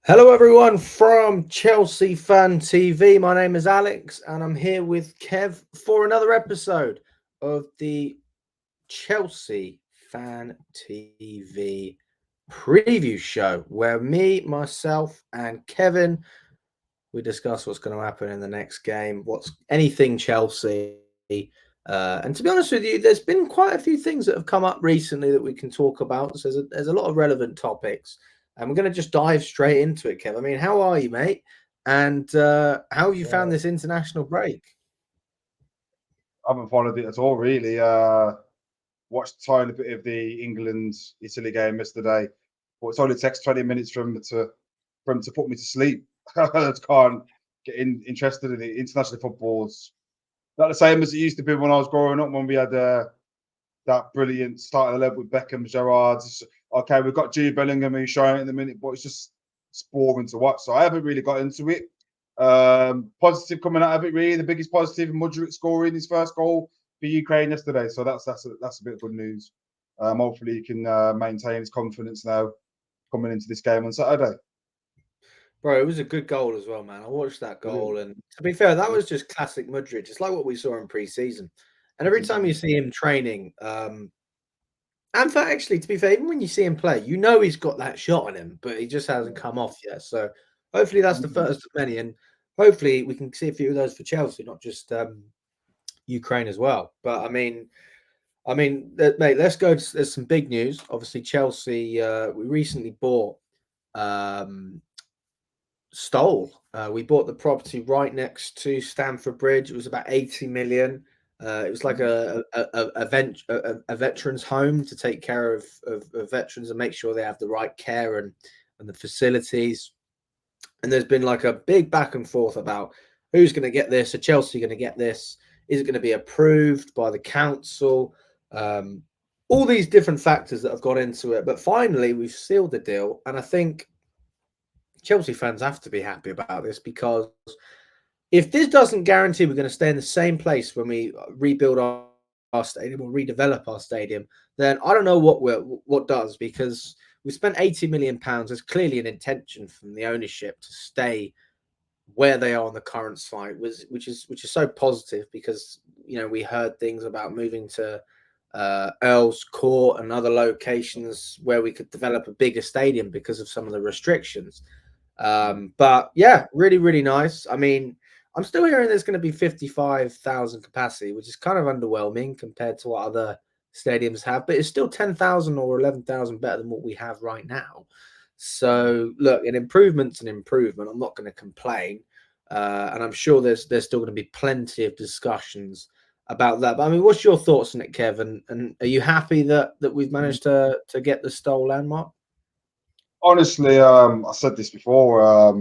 Hello, everyone from Chelsea Fan TV. My name is Alex, and I'm here with Kev for another episode of the Chelsea Fan TV preview show, where me, myself, and Kevin we discuss what's going to happen in the next game, what's anything Chelsea. And to be honest with you, there's been quite a few things that have come up recently that we can talk about. So there's a lot of relevant topics, and we're going to just dive straight into it, Kev. I mean, how are you, mate? And how have you found Yeah, this international break? I haven't followed it at all, really. Watched a tiny bit of the England-Italy game yesterday, but it only takes 20 minutes for him to put me to sleep. I just can't get interested in it. International football's not the same as it used to be when I was growing up, when we had that brilliant start of the level with Beckham, Gerrard. Okay, we've got Jude Bellingham who's showing in the minute, but it's boring to watch. So I haven't really got into it. Positive coming out of it, really. The biggest positive, Mudryk scoring his first goal for Ukraine yesterday. So that's a bit of good news. Hopefully he can maintain his confidence now coming into this game on Saturday. Bro, it was a good goal as well, man. I watched that Brilliant. goal, and to be fair, that was just classic Mudryk. It's like what we saw in pre-season. And every time you see him training, and for actually, to be fair, even when you see him play, you know he's got that shot on him, but he just hasn't come off yet. So hopefully that's the first of many, and hopefully we can see a few of those for Chelsea, not just Ukraine as well. But mate, let's go. There's some big news. Obviously, Chelsea. We recently bought um, Stole. We bought the property right next to Stamford Bridge. It was about 80 million. It was like a veterans home to take care of veterans and make sure they have the right care and the facilities. And there's been like a big back and forth about who's going to get this. Are Chelsea going to get this? Is it going to be approved by the council? All these different factors that have gone into it. But finally, we've sealed the deal. And I think Chelsea fans have to be happy about this, because if this doesn't guarantee we're going to stay in the same place when we rebuild our stadium or redevelop our stadium, then I don't know what does, because we spent 80 million pounds. There's clearly an intention from the ownership to stay where they are on the current site, which is so positive, because we heard things about moving to Earl's Court and other locations where we could develop a bigger stadium because of some of the restrictions. But yeah, really, really nice. I mean, I'm still hearing there's going to be 55,000 capacity, which is kind of underwhelming compared to what other stadiums have, but it's still 10,000 or 11,000 better than what we have right now. So look, an improvement's an improvement. I'm not going to complain, and I'm sure there's still going to be plenty of discussions about that. But I mean, what's your thoughts on it, Kevin? And are you happy that we've managed to get the Stoll landmark? Honestly, I said this before.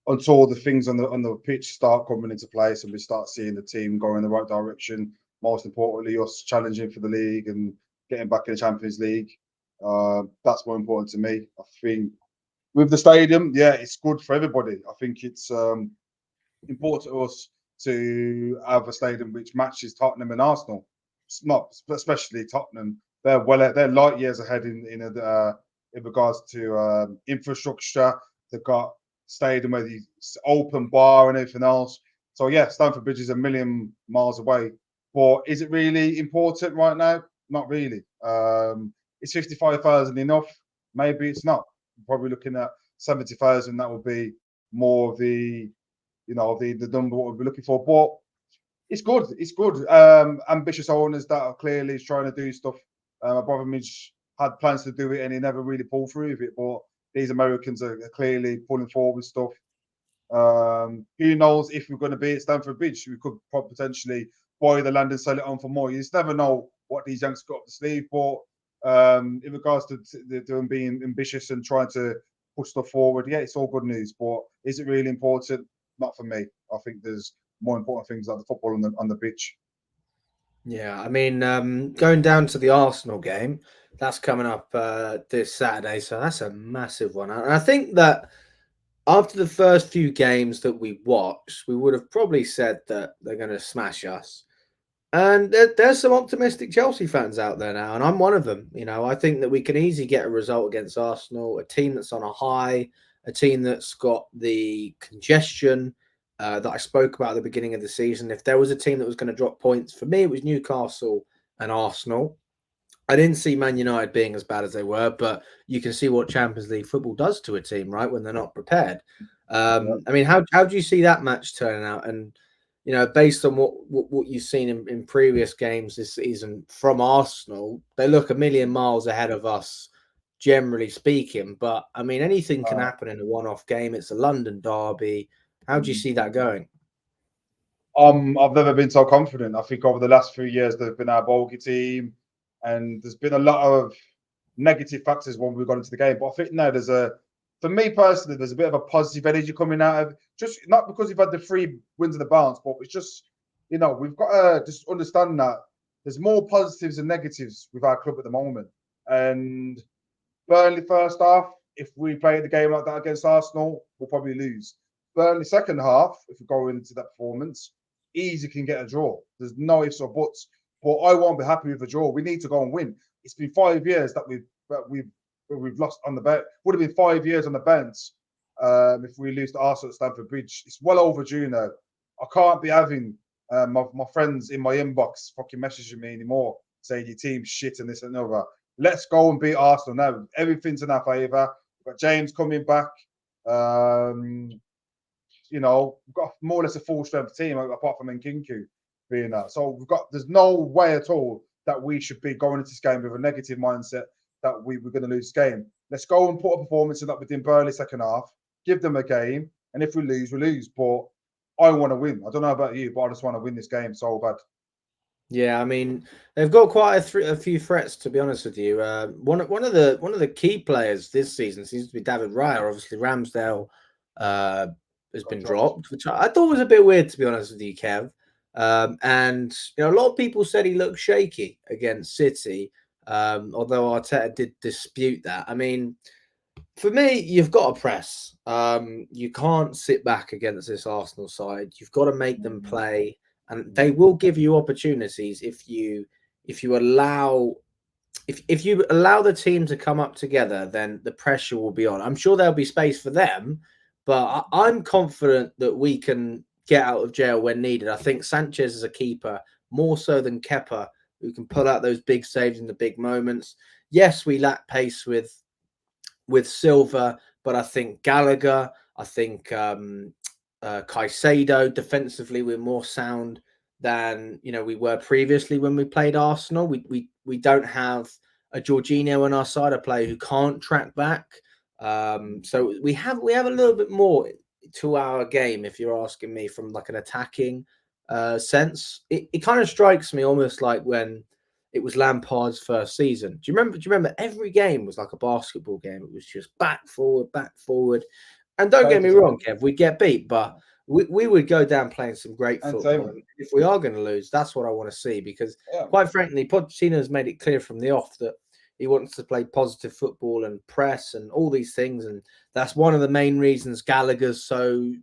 Until the things on the pitch start coming into place and we start seeing the team go in the right direction. Most importantly, us challenging for the league and getting back in the Champions League. That's more important to me. I think with the stadium, yeah, it's good for everybody. I think it's important to us to have a stadium which matches Tottenham and Arsenal. It's not especially Tottenham. They're light years ahead in regards to infrastructure. They've got stadium where the open bar and everything else. So yeah, Stamford Bridge is a million miles away. But is it really important right now? Not really. Is 55,000 enough? Maybe it's not. We're probably looking at 70,000. That would be more of the number what we'd be looking for. But it's good. It's good. Ambitious owners that are clearly trying to do stuff. Abramovich had plans to do it and he never really pulled through with it. But these Americans are clearly pulling forward stuff. Who knows if we're going to be at Stamford Bridge? We could potentially buy the land and sell it on for more. You just never know what these youngsters got up the sleeve. But in regards to them being ambitious and trying to push stuff forward, yeah, it's all good news. But is it really important? Not for me. I think there's more important things like the football on the pitch. Yeah, I mean, going down to the Arsenal game, that's coming up this Saturday, so that's a massive one. And I think that after the first few games that we watched, we would have probably said that they're going to smash us. And there's some optimistic Chelsea fans out there now, and I'm one of them. I think that we can easily get a result against Arsenal, a team that's on a high, a team that's got the congestion that I spoke about at the beginning of the season. If there was a team that was going to drop points, for me, it was Newcastle and Arsenal. I didn't see Man United being as bad as they were, but you can see what Champions League football does to a team, right? When they're not prepared. Yeah. I mean, how do you see that match turning out? And based on what you've seen in previous games this season from Arsenal, they look a million miles ahead of us, generally speaking. But I mean, anything can Uh, happen in a one-off game. It's a London derby. How do you see that going? I've never been so confident. I think over the last few years, they've been our bogey team, and there's been a lot of negative factors when we got into the game. But I think now for me personally, there's a bit of a positive energy coming out of just not because we've had the 3 wins of the bounce, but it's just, we've got to just understand that there's more positives and negatives with our club at the moment. And Burnley first half, if we play the game like that against Arsenal, we'll probably lose. Burnley second half, if we go into that performance, easy can get a draw. There's no ifs or buts. But I won't be happy with a draw. We need to go and win. It's been 5 years that we've lost on the bench. Would have been 5 years on the bench if we lose to Arsenal at Stamford Bridge. It's well overdue now. I can't be having my friends in my inbox fucking messaging me anymore saying your team's shit and this and other. Let's go and beat Arsenal now. Everything's in our favour. We've got James coming back. We've got more or less a full strength team apart from Nkinku being that. So there's no way at all that we should be going into this game with a negative mindset that we're going to lose this game. Let's go and put a performance in that within Burnley second half, give them a game, and if we lose, we lose. But I want to win. I don't know about you, but I just want to win this game so bad. Yeah, I mean they've got quite a few threats, to be honest with you. One of the key players this season seems to be David Raya. Obviously, Ramsdale has Got been dropped. dropped, which I thought was a bit weird, to be honest with you, Kev. And a lot of people said he looked shaky against City, although Arteta did dispute that. I mean, for me, you've got to press. You can't sit back against this Arsenal side. You've got to make them play, and they will give you opportunities if you allow if you allow the team to come up together. Then the pressure will be on. I'm sure there'll be space for them, but I'm confident that we can get out of jail when needed. I think Sanchez is a keeper more so than Kepa, who can pull out those big saves in the big moments. Yes, we lack pace with Silva, but I think Gallagher, I think Caicedo defensively we're more sound than we were previously when we played Arsenal. We don't have a Jorginho on our side, a player who can't track back. So we have a little bit more to our game, if you're asking me, from like an attacking sense. It kind of strikes me almost like when it was Lampard's first season. Do you remember every game was like a basketball game? It was just back, forward, back, forward. And don't get me wrong, Kev, we'd get beat, but we would go down playing some great football. And if we are going to lose, that's what I want to see, because quite frankly, Pochettino has made it clear from the off that he wants to play positive football and press and all these things. And that's one of the main reasons Gallagher's so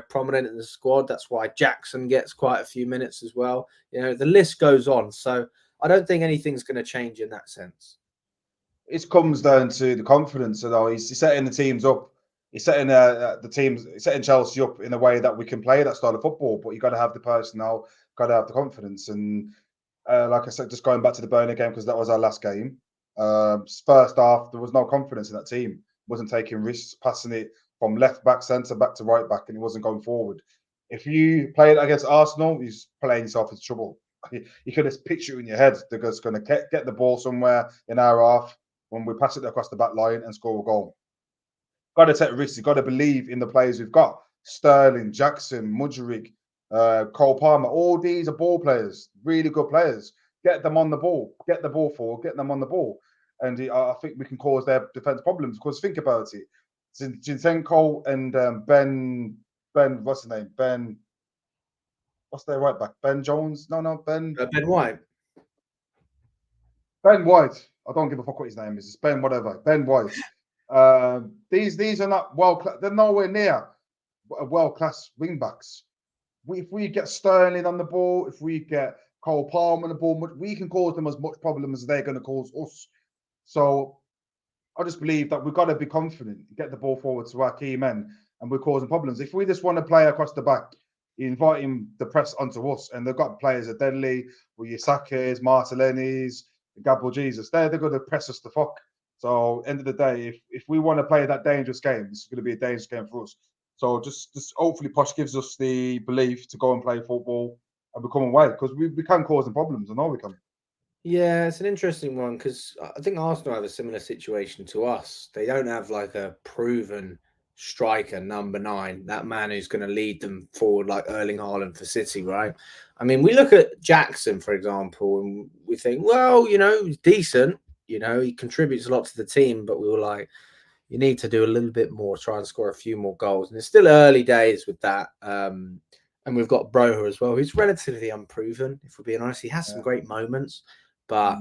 prominent in the squad. That's why Jackson gets quite a few minutes as well. The list goes on. So I don't think anything's going to change in that sense. It comes down to the confidence. He's setting the teams up. He's setting setting Chelsea up in a way that we can play that style of football. But you got to have the personnel, got to have the confidence. And like I said, just going back to the Burnley game, because that was our last game. First half, there was no confidence in that team. Wasn't taking risks, passing it from left back, centre back to right back, and he wasn't going forward. If you play it against Arsenal, you're playing yourself into trouble. You can just picture it in your head. They're just going to get the ball somewhere in our half when we pass it across the back line and score a goal. Got to take risks. You've got to believe in the players we've got. Sterling, Jackson, Mudryk, Cole Palmer. All these are ball players, really good players. Get them on the ball. Get the ball forward. Get them on the ball. And I think we can cause their defence problems. Because think about it. Zinchenko and what's his name? What's their right back? Ben Jones? No, Ben White. Ben White. I don't give a fuck what his name is. It's Ben whatever. Ben White. These are not world class. They're nowhere near world class wing backs. If we get Sterling on the ball, if we get Cole Palmer on the ball, we can cause them as much problem as they're going to cause us. So I just believe that we've got to be confident, get the ball forward to our key men, and we're causing problems. If we just want to play across the back, inviting the press onto us, and they've got players at Deadly, with your Sakas, Martinelli's, Gabriel Jesus, they're going to press us the fuck. So, end of the day, if we want to play that dangerous game, this is going to be a dangerous game for us. So, just hopefully Posh gives us the belief to go and play football and become away, because we can cause them problems. I know we can. Yeah, it's an interesting one because I think Arsenal have a similar situation to us. They don't have like a proven striker, number 9, that man who's going to lead them forward like Erling Haaland for City, right? I mean, we look at Jackson, for example, and we think, well, he's decent. He contributes a lot to the team, but we were like, you need to do a little bit more, try and score a few more goals. And it's still early days with that. And we've got Broha as well, who's relatively unproven, if we're being honest. He has some great moments, but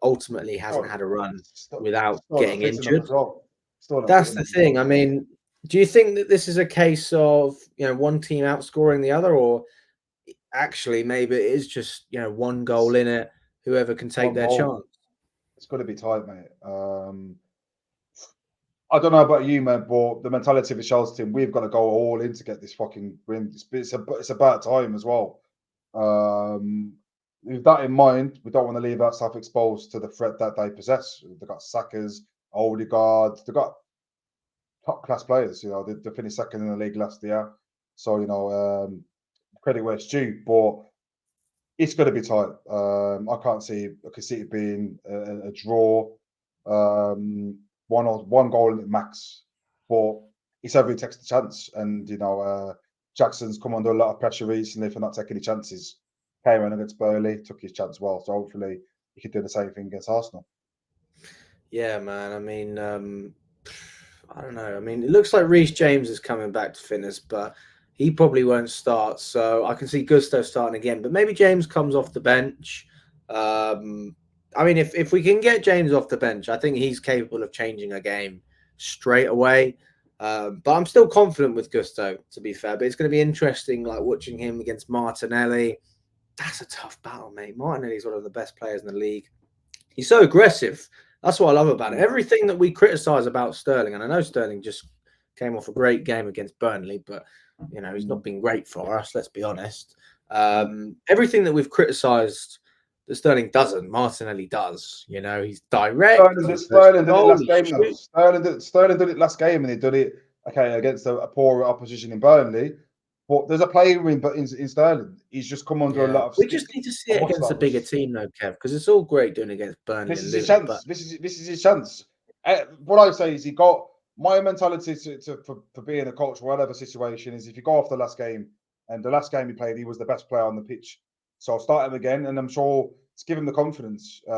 ultimately hasn't had a run without getting injured. That's the thing. I mean, do you think that this is a case of, one team outscoring the other, or actually maybe it is just, one goal in it, whoever can take their chance? It's got to be tight, mate. I don't know about you, man, but the mentality of the Chelsea team, we've got to go all in to get this fucking win. It's about time as well. With that in mind, we don't want to leave ourselves exposed to the threat that they possess. They've got Sakas, Odegaard, they've got top class players. They finished second in the league last year. So, credit where it's due, but it's going to be tight. I can see it being a draw, one goal at max, but it's every takes the chance. And Jackson's come under a lot of pressure recently for not taking any chances. Came in against Burnley, took his chance well. So hopefully he can do the same thing against Arsenal. Yeah, man. I mean, I don't know. I mean, it looks like Reece James is coming back to fitness, but he probably won't start. So I can see Gusto starting again, but maybe James comes off the bench. I mean, if we can get James off the bench, I think he's capable of changing a game straight away. But I'm still confident with Gusto, to be fair. But it's going to be interesting, like watching him against Martinelli. That's a tough battle, mate. Martinelli's one of the best players in the league. He's so aggressive. That's what I love about it. Everything that we criticize about Sterling, and I know Sterling just came off a great game against Burnley, but he's not been great for us. Let's be honest. Everything that we've criticized that Sterling doesn't, Martinelli does. He's direct. Sterling did it last game. Sterling did it last game, and he did it against a poor opposition in Burnley. But there's a player in Sterling. He's just come under a lot of. We just need to see it against a bigger team, though, Kev, because it's all great doing it against Burnley. This is his chance. This is his chance. What I say is he got my mentality for being a coach, whatever situation is. If you go off the last game, and the last game he played, he was the best player on the pitch. So I'll start him again, and I'm sure it's give him the confidence. Like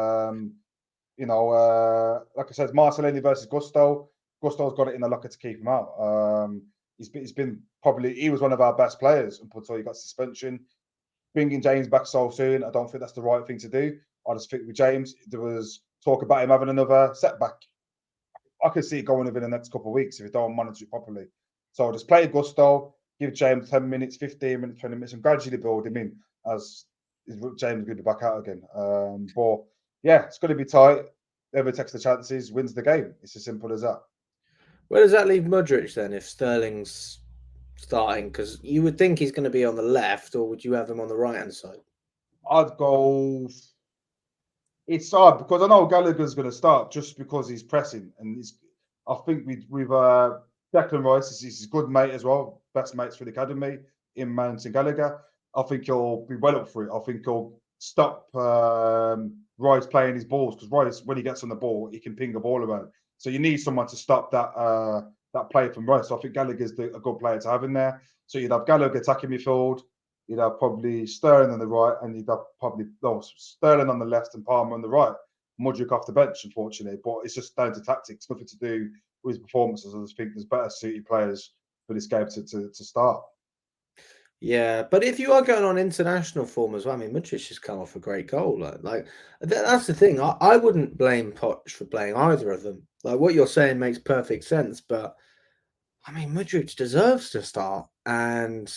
I said, Martinelli versus Gusto. Gusto's got it in the locker to keep him out. He's been probably, he was one of our best players until he got suspension. Bringing James back so soon, I don't think that's the right thing to do. I just think with James, there was talk about him having another setback. I could see it going within the next couple of weeks if you don't monitor it properly. So just play Gusto, give James 10 minutes, 15 minutes, 20 minutes, and gradually build him in as James is going to be back out again. But yeah, it's going to be tight. Whoever takes the chances wins the game. It's as simple as that. Where does that leave Mudryk then if Sterling's starting? Because you would think he's going to be on the left, or would you have him on the right-hand side? I'd go. It's hard because I know Gallagher's going to start just because he's pressing, and I think we've Declan Rice is his good mate as well, best mates for the academy in Mount and Gallagher. I think he'll be well up for it. I think he'll stop Rice playing his balls, because Rice, when he gets on the ball, he can ping the ball around. So you need someone to stop that play from Rice. So I think Gallagher's a good player to have in there. So you'd have Gallagher attacking midfield. You'd have probably Sterling on the right, and you'd have Sterling on the left and Palmer on the right. Mudryk off the bench, unfortunately. But it's just down to tactics, nothing to do with his performances. I just think there's better suited players for this game to start. Yeah, but if you are going on international form as well, I mean, Mudryk has come off a great goal. Like that's the thing. I wouldn't blame Poch for playing either of them. Like what you're saying makes perfect sense, but I mean, Mudryk deserves to start, and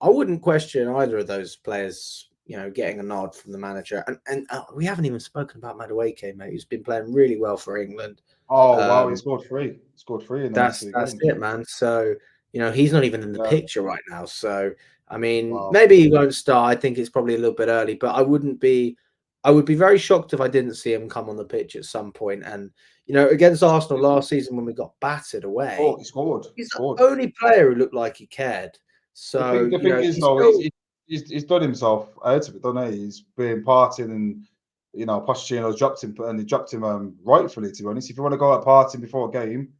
I wouldn't question either of those players, getting a nod from the manager. And we haven't even spoken about Madueke, mate, who's been playing really well for England. Oh wow, he Um, scored three. He scored three in the last that's two that's games. it, man. So, he's not even in the Yeah. picture right now. So, I mean, Wow. maybe he won't start. I think it's probably a little bit early, but I would be very shocked if I didn't see him come on the pitch at some point. And, against Arsenal last season when we got battered Oh, away, he scored. He he's scored. the only player who looked like he cared. The So, thing, the thing is he's though, still, he's done himself out of it, don't he? He's been partying, and Pochettino's dropped him, and he dropped him rightfully. To be honest, if you want to go out partying before a game,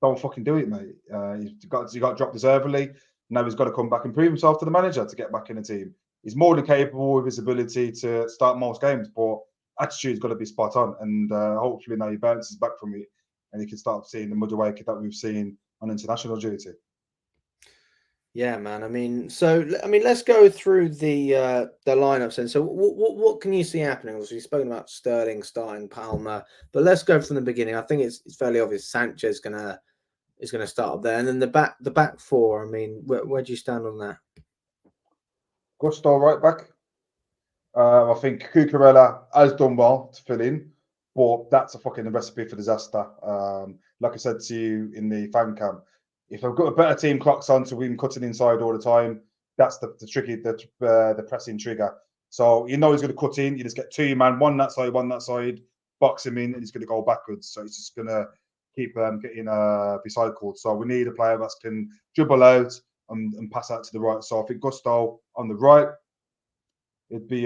don't fucking do it, mate. He got dropped deservedly. Now he's got to come back and prove himself to the manager to get back in the team. He's more than capable with his ability to start most games, but attitude's got to be spot on. And hopefully now he bounces back from it, and he can start seeing the Mudawake that we've seen on international duty. yeah, man. Let's go through the lineups then. So, what can you see happening? Obviously, we've spoken about Sterling starting, Palmer, but let's go from the beginning. I think it's fairly obvious Sanchez is gonna start up there, and then the back four. I mean, where do you stand on that? Gusto right back. I think Cucurella has done well to fill in, but that's a fucking recipe for disaster. Like I said to you in the fan camp, if I've got a better team clocks on to him cutting inside all the time, that's the pressing trigger. So he's going to cut in. You just get two man, one that side, box him in, and he's going to go backwards. So he's just going to keep getting recycled. So we need a player that can dribble out and pass out to the right. So I think Gusto on the right. It'd be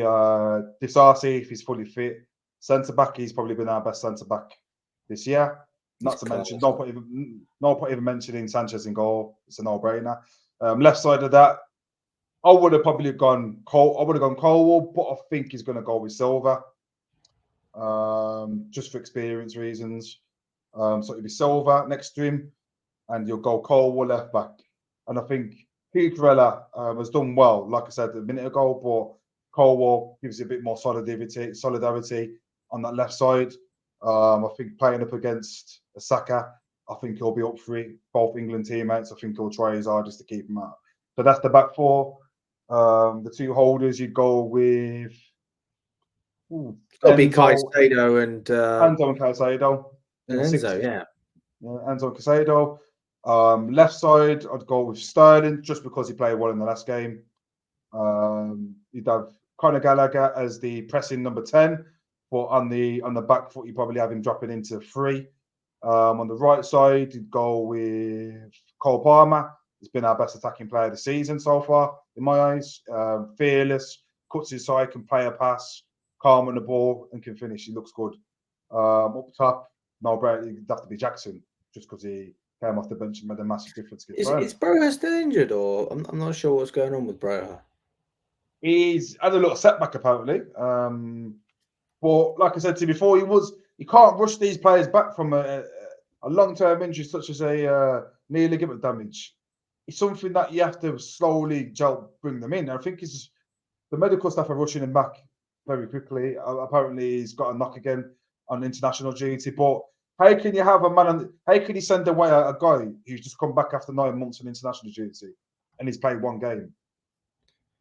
Disarcy if he's fully fit. Centre back, he's probably been our best centre back this year. Not to mention, no point even mentioning Sanchez in goal. It's a no-brainer. Left side of that, I would have probably gone Cole. I would have gone Colwell, but I think he's going to go with Silva, just for experience reasons. So it'll be Silva next to him, and you'll go Colwell left back. And I think Cucurella has done well, like I said a minute ago, but Colwell gives you a bit more solidarity on that left side. I think playing up against Saka, I think he'll be up for it. Both England teammates, I think he'll try his hardest to keep him out. So that's the back four. The two holders, you'd go with It's got to be Caicedo and Caicedo in a six. Enzo, yeah. Enzo Caicedo. Left side, I'd go with Sterling just because he played well in the last game. You'd have Conor Gallagher as the pressing number 10, but on the back foot, you probably have him dropping into 3. On the right side, you'd go with Cole Palmer. He's been our best attacking player of the season so far, in my eyes. Fearless, cuts inside, can play a pass, calm on the ball, and can finish. He looks good. Up top, no brainer, it'd have to be Jackson, just because he came off the bench and made a massive difference against Burnley. Is Broha still injured, or I'm not sure what's going on with Broha? He's had a little setback apparently. But like I said to you before, you can't rush these players back from a long-term injury such as a knee ligament damage. It's something that you have to slowly bring them in. I think the medical staff are rushing him back very quickly. Apparently, he's got a knock again on international duty. But how can you have a man how can you send away a guy who's just come back after 9 months on international duty and he's played one game?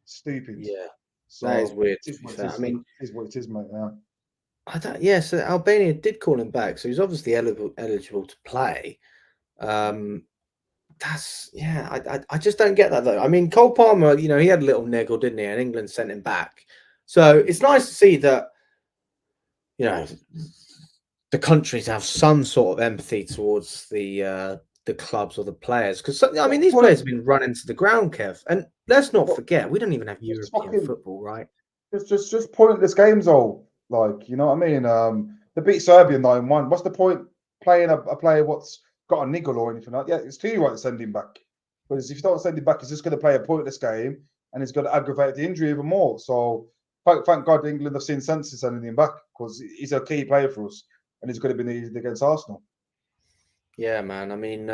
Stupid. Yeah, So that is weird. It is what it is, mate. Yeah. So Albania did call him back, so he's obviously eligible to play. I just don't get that though. I mean, Cole Palmer, he had a little niggle, didn't he? And England sent him back. So it's nice to see that, the countries have some sort of empathy towards the clubs or the players, because these players have been run into the ground, Kev. And let's not forget, we don't even have European football, right? Just pointless games, all you know what I mean. They beat Serbia 9-1. What's the point playing a player what's got a niggle or anything like that? Yeah, it's too right to send him back, because if you don't send him back, he's just going to play a pointless game and he's going to aggravate the injury even more. So thank God England have seen sense in sending him back, because he's a key player for us and he's going to be needed against Arsenal. Yeah, man. I mean,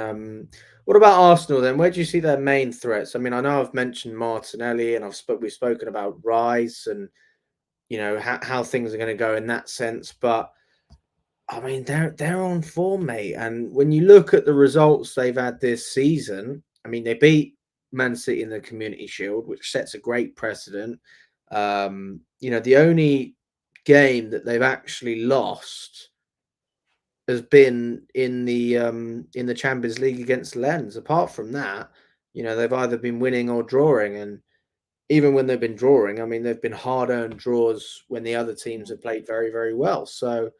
what about Arsenal then? Where do you see their main threats? I mean, I know I've mentioned Martinelli, and we've spoken about Rice, and how things are going to go in that sense. But I mean, they're on form, mate. And when you look at the results they've had this season, I mean, they beat Man City in the Community Shield, which sets a great precedent. The only game that they've actually lost has been in the Champions League against Lens. Apart from that, they've either been winning or drawing, and even when they've been drawing, I mean, they've been hard-earned draws when the other teams have played very, very well. So,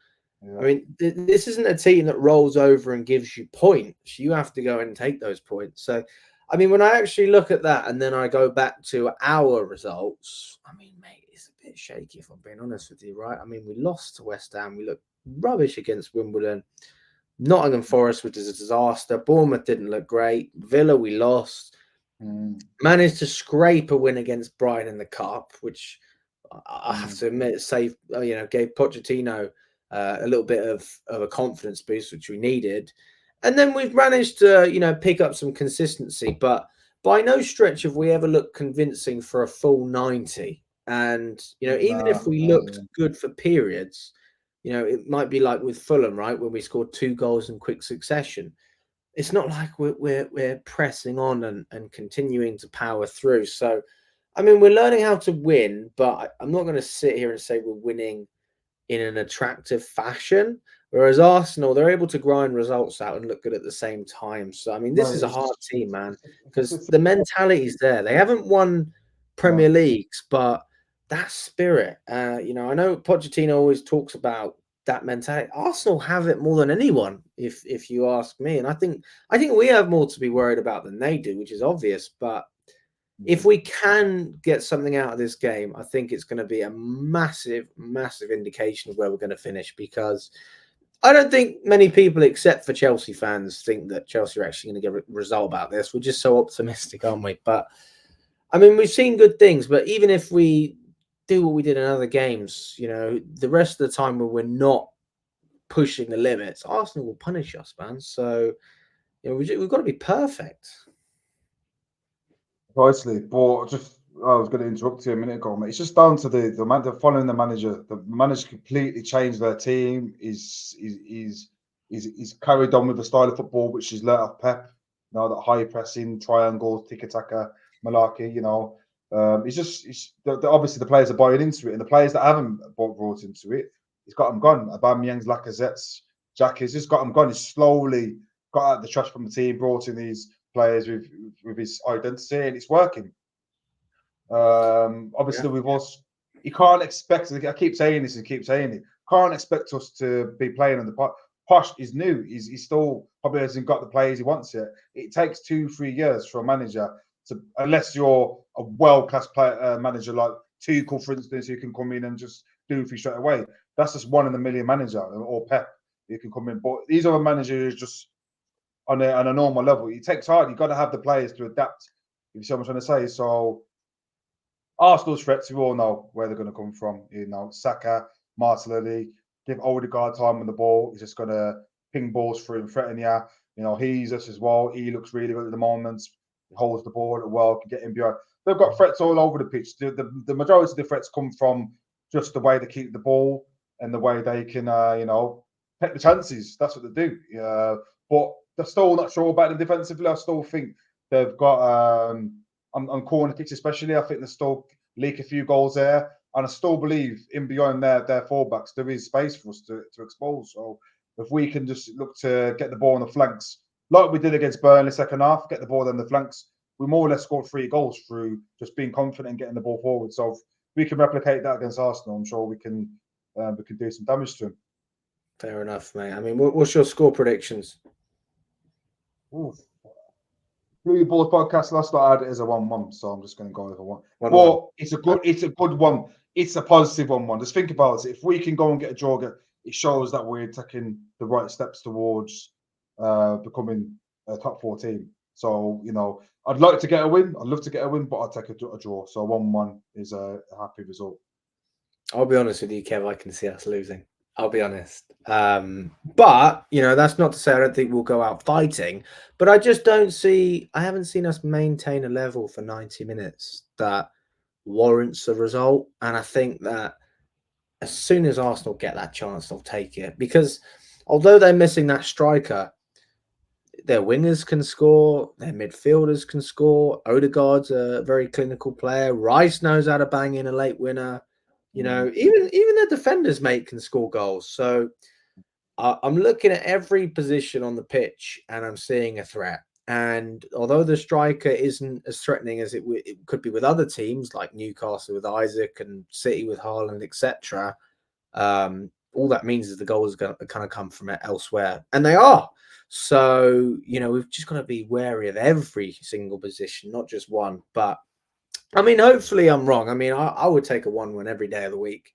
I Yeah. mean, this isn't a team that rolls over and gives you points. You have to go and take those points. So, I mean, when I actually look at that and then I go back to our results, I mean, mate, it's a bit shaky if I'm being honest with you, right? I mean, we lost to West Ham. We looked rubbish against Wimbledon. Nottingham Forest, which is a disaster. Bournemouth didn't look great. Villa, we lost. Managed to scrape a win against Brighton in the cup, which I have to admit, gave Pochettino a little bit of a confidence boost, which we needed. And then we've managed to, pick up some consistency, but by no stretch have we ever looked convincing for a full 90. And, even if we looked good for periods, it might be like with Fulham, right, when we scored 2 goals in quick succession. It's not like we're pressing on and continuing to power through. So, I mean, we're learning how to win, but I'm not going to sit here and say we're winning in an attractive fashion. Whereas Arsenal, they're able to grind results out and look good at the same time. So, I mean, this is a hard team, man, because the mentality's there. They haven't won Premier Leagues, but that spirit, I know Pochettino always talks about that mentality. Arsenal have it more than anyone, if you ask me. And I think we have more to be worried about than they do, which is obvious. But if we can get something out of this game, I think it's going to be a massive, massive indication of where we're going to finish, because I don't think many people, except for Chelsea fans, think that Chelsea are actually going to get a result about this. We're just so optimistic, aren't we? But, I mean, we've seen good things, but even if we do what we did in other games, the rest of the time when we're not pushing the limits, Arsenal will punish us, man. So, we've got to be perfect. Precisely, but just I was going to interrupt you a minute ago, mate. It's just down to the man, the following the manager. The manager completely changed their team. He's carried on with the style of football which he's learnt off Pep. That high pressing, triangles, tiki taka, malarkey. Obviously the players are buying into it, and the players that haven't brought into it, he's got them gone. Aubameyang's, Lacazette's, Jack has just got them gone. He's slowly got out the trash from the team, brought in these players with his identity, and it's working. Obviously, with us, you can't expect. I keep saying this and keep saying it. Can't expect us to be playing on the Posh is new. He's still probably hasn't got the players he wants yet. It takes 2-3 years for a manager to, unless you're a world-class manager like Tuchel, for instance, who can come in and just do things straight away. That's just 1 in a million manager, or Pep, who can come in. But these other managers just on a normal level. It takes hard. You've got to have the players to adapt. If you see what I'm trying to say. So Arsenal's threats, we all know where they're going to come from. Saka, Martinelli, give Odegaard time on the ball. He's just going to ping balls through and threaten you. He's us as well. He looks really good at the moment. He holds the ball well, can get him behind. They've got threats all over the pitch. The majority of the threats come from just the way they keep the ball and the way they can, take the chances. That's what they do. But they're still not sure about them defensively. I still think they've got on corner kicks, especially. I think they still leak a few goals there, and I still believe in beyond their fullbacks there is space for us to expose. So if we can just look to get the ball on the flanks, like we did against Burnley second half, get the ball on the flanks, we more or less scored 3 goals through just being confident and getting the ball forward. So if we can replicate that against Arsenal, I'm sure we can do some damage to them. Fair enough, mate. I mean, what's your score predictions? Blue Balls podcast last night I had it as a 1-1, so I'm just going to go with a 1. But it's a good one. It's a positive 1-1. Just think about it. If we can go and get a draw, it shows that we're taking the right steps towards becoming a top 4 team. So I'd like to get a win. I'd love to get a win, but I'll take a draw. So 1-1 is a happy result. I'll be honest with you, Kev. I can see us losing. I'll be honest. But, that's not to say I don't think we'll go out fighting. But I just I haven't seen us maintain a level for 90 minutes that warrants a result. And I think that as soon as Arsenal get that chance, they'll take it. Because although they're missing that striker, their wingers can score, their midfielders can score. Odegaard's a very clinical player. Rice knows how to bang in a late winner. Even their defenders, mate, can score goals. So I'm looking at every position on the pitch and I'm seeing a threat. And although the striker isn't as threatening as it could be with other teams like Newcastle with Isaac and City with Haaland, etc., all that means is the goals are going to kind of come from elsewhere, and they are. So, we've just got to be wary of every single position, not just one. But I mean, hopefully I'm wrong. I mean, I would take a 1-1 every day of the week.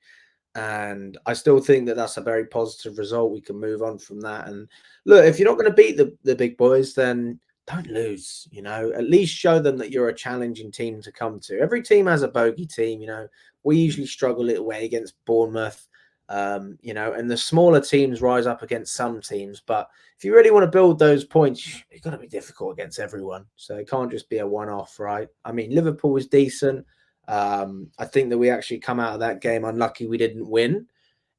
And I still think that that's a very positive result. We can move on from that. And look, if you're not going to beat the big boys, then don't lose. At least show them that you're a challenging team to come to. Every team has a bogey team. We usually struggle it away against Bournemouth. And the smaller teams rise up against some teams. But if you really want to build those points, you've got to be difficult against everyone. So it can't just be a one-off, right? I mean, Liverpool was decent. I think that we actually come out of that game unlucky we didn't win.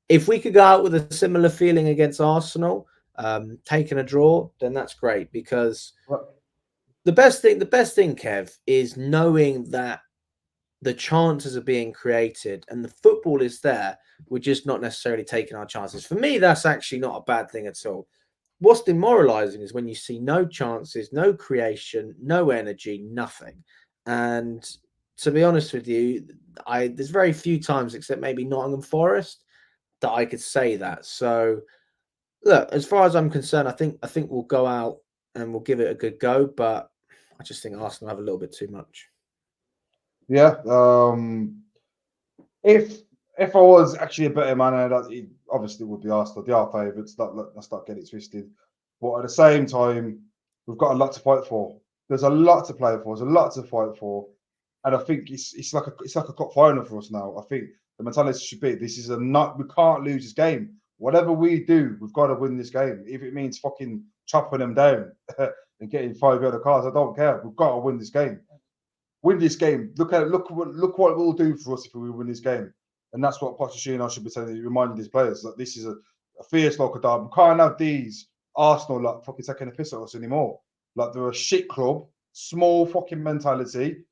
If we could go out with a similar feeling against Arsenal, taking a draw, then that's great, because the best thing, Kev, is knowing that the chances are being created and the football is there. We're just not necessarily taking our chances. For me, that's actually not a bad thing at all. What's demoralizing is when you see no chances, no creation, no energy, nothing. And to be honest with you, there's very few times, except maybe Nottingham Forest, that I could say that. So look, as far as I'm concerned, I think we'll go out and we'll give it a good go, but I just think Arsenal have a little bit too much. Yeah. If I was actually a better manager, it obviously would be Arsenal. They are favourites. Let's not get it twisted. But at the same time, we've got a lot to fight for. There's a lot to play for. There's a lot to fight for, and I think it's like a cup final for us now. I think the mentality should be: this is we can't lose this game. Whatever we do, we've got to win this game. If it means fucking chopping them down and getting 5 other cards, I don't care. We've got to win this game. Win this game. Look what it will do for us if we win this game. And that's what Pochettino should be telling, reminding these players that this is a fierce local derby. We can't have these Arsenal fucking taking a piss at us anymore. They're a shit club, small fucking mentality.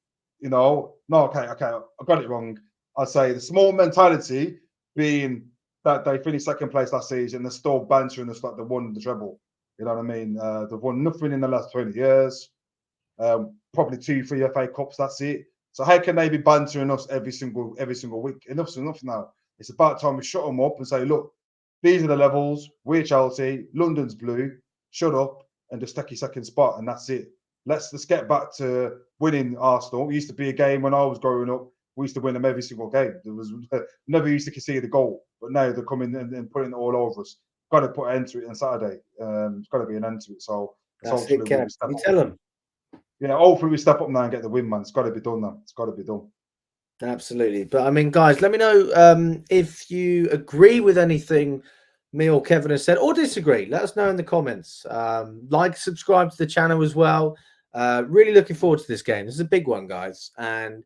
No, okay, I got it wrong. I'd say the small mentality being that they finished second place last season, they're still bantering us like they won the treble. You know what I mean? They've won nothing in the last 20 years. Probably 2-3 FA Cups, that's it. So how can they be bantering us every single week? Enough's enough now. It's about time we shut them up and say, look, these are the levels. We're Chelsea. London's blue. Shut up and just take your second spot, and that's it. Let's get back to winning Arsenal. It used to be a game when I was growing up. We used to win them every single game. There was never used to concede a goal, but now they're coming and putting it all over us. Got to put an end to it on Saturday. It's got to be an end to it. So that's it, Kev. You tell them. Yeah, hopefully we step up now and get the win, man. It's got to be done now. It's got to be done. Absolutely. But I mean, guys, let me know if you agree with anything me or Kevin has said or disagree. Let us know in the comments. Like, subscribe to the channel as well. Really looking forward to this game. This is a big one, guys. And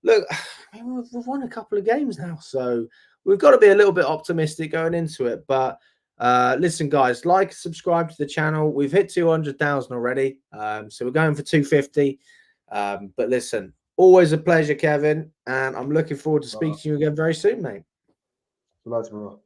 look, I mean, we've won a couple of games now, so we've got to be a little bit optimistic going into it. But listen, guys, like, subscribe to the channel. We've hit 200,000 already, so we're going for 250. But listen, always a pleasure, Kevin, and I'm looking forward to speaking to you again very soon, mate. Bro.